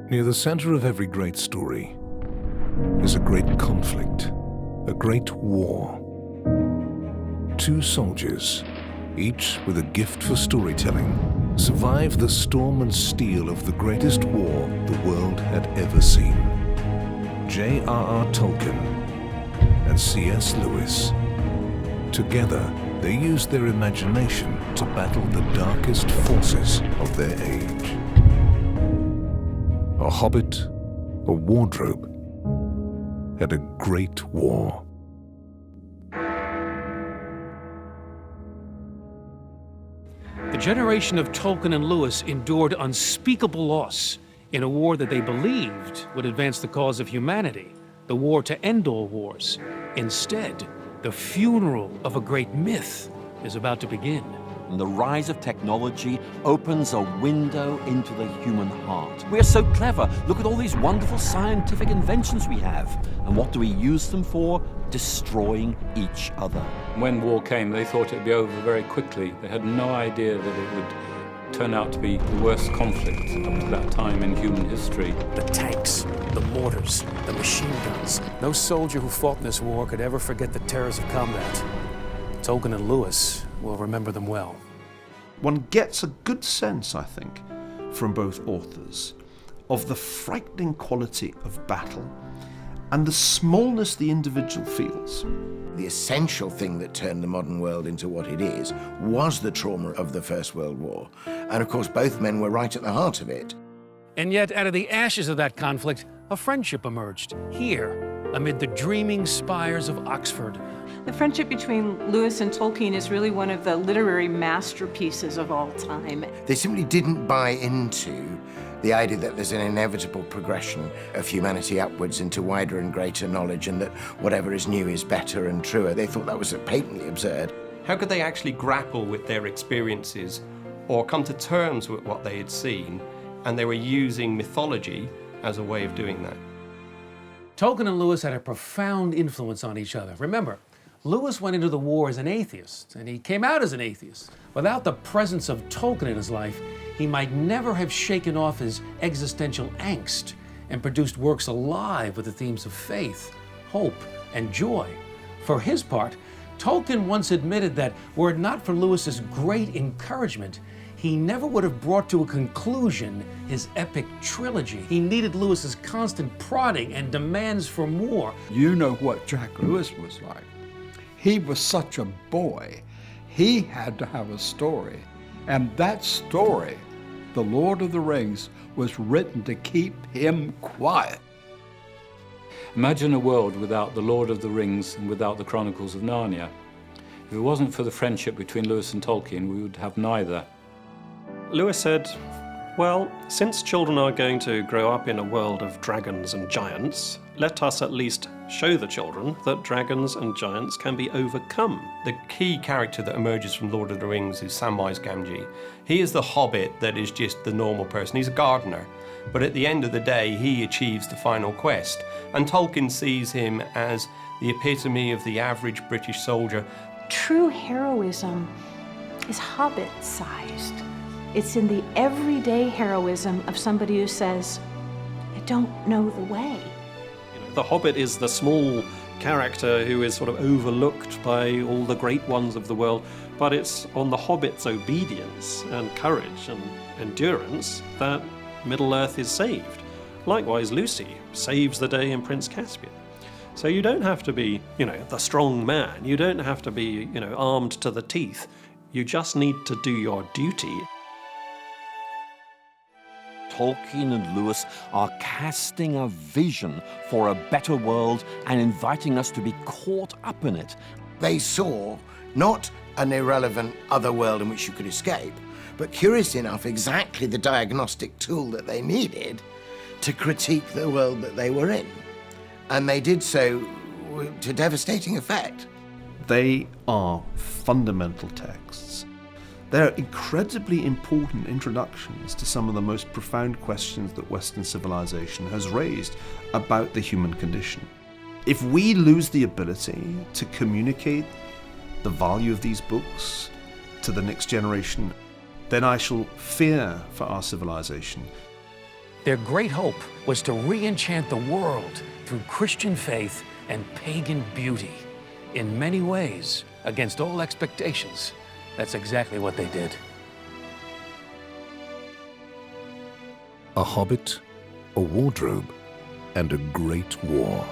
Near the center of every great story is a great conflict, a great war. Two soldiers, each with a gift for storytelling, survive the storm and steel of the greatest war the world had ever seen. J.R.R. Tolkien and C.S. Lewis. Together, they used their imagination to battle the darkest forces of their age. A hobbit, a wardrobe, and a great war. The generation of Tolkien and Lewis endured unspeakable loss in a war that they believed would advance the cause of humanity, the war to end all wars. Instead, the funeral of a great myth is about to begin. And the rise of technology opens a window into the human heart. We're so clever. Look at all these wonderful scientific inventions we have. And what do we use them for? Destroying each other. When war came, they thought it'd be over very quickly. They had no idea that it would turn out to be the worst conflict up to that time in human history. The tanks, the mortars, the machine guns. No soldier who fought in this war could ever forget the terrors of combat. Tolkien and Lewis will remember them well. One gets a good sense, I think, from both authors, of the frightening quality of battle and the smallness the individual feels. The essential thing that turned the modern world into what it is was the trauma of the First World War. And of course, both men were right at the heart of it. And yet, out of the ashes of that conflict, a friendship emerged here, amid the dreaming spires of Oxford. The friendship between Lewis and Tolkien is really one of the literary masterpieces of all time. They simply didn't buy into the idea that there's an inevitable progression of humanity upwards into wider and greater knowledge, and that whatever is new is better and truer. They thought that was patently absurd. How could they actually grapple with their experiences or come to terms with what they had seen? And they were using mythology as a way of doing that. Tolkien and Lewis had a profound influence on each other. Remember, Lewis went into the war as an atheist, and he came out as an atheist. Without the presence of Tolkien in his life, he might never have shaken off his existential angst and produced works alive with the themes of faith, hope, and joy. For his part, Tolkien once admitted that were it not for Lewis's great encouragement, he never would have brought to a conclusion his epic trilogy. He needed Lewis's constant prodding and demands for more. You know what Jack Lewis was like. He was such a boy. He had to have a story. And that story, The Lord of the Rings, was written to keep him quiet. Imagine a world without The Lord of the Rings and without the Chronicles of Narnia. If it wasn't for the friendship between Lewis and Tolkien, we would have neither. Lewis said, well, since children are going to grow up in a world of dragons and giants, let us at least show the children that dragons and giants can be overcome. The key character that emerges from Lord of the Rings is Samwise Gamgee. He is the hobbit that is just the normal person. He's a gardener. But at the end of the day, he achieves the final quest. And Tolkien sees him as the epitome of the average British soldier. True heroism is hobbit-sized. It's in the everyday heroism of somebody who says, I don't know the way. The Hobbit is the small character who is sort of overlooked by all the great ones of the world, but it's on the Hobbit's obedience and courage and endurance that Middle-earth is saved. Likewise, Lucy saves the day in Prince Caspian. So you don't have to be, the strong man. You don't have to be, armed to the teeth. You just need to do your duty. Tolkien and Lewis are casting a vision for a better world and inviting us to be caught up in it. They saw not an irrelevant other world in which you could escape, but curious enough, exactly the diagnostic tool that they needed to critique the world that they were in. And they did so to devastating effect. They are fundamental texts. They're incredibly important introductions to some of the most profound questions that Western civilization has raised about the human condition. If we lose the ability to communicate the value of these books to the next generation, then I shall fear for our civilization. Their great hope was to re-enchant the world through Christian faith and pagan beauty. In many ways, against all expectations, that's exactly what they did. A hobbit, a wardrobe, and a great war.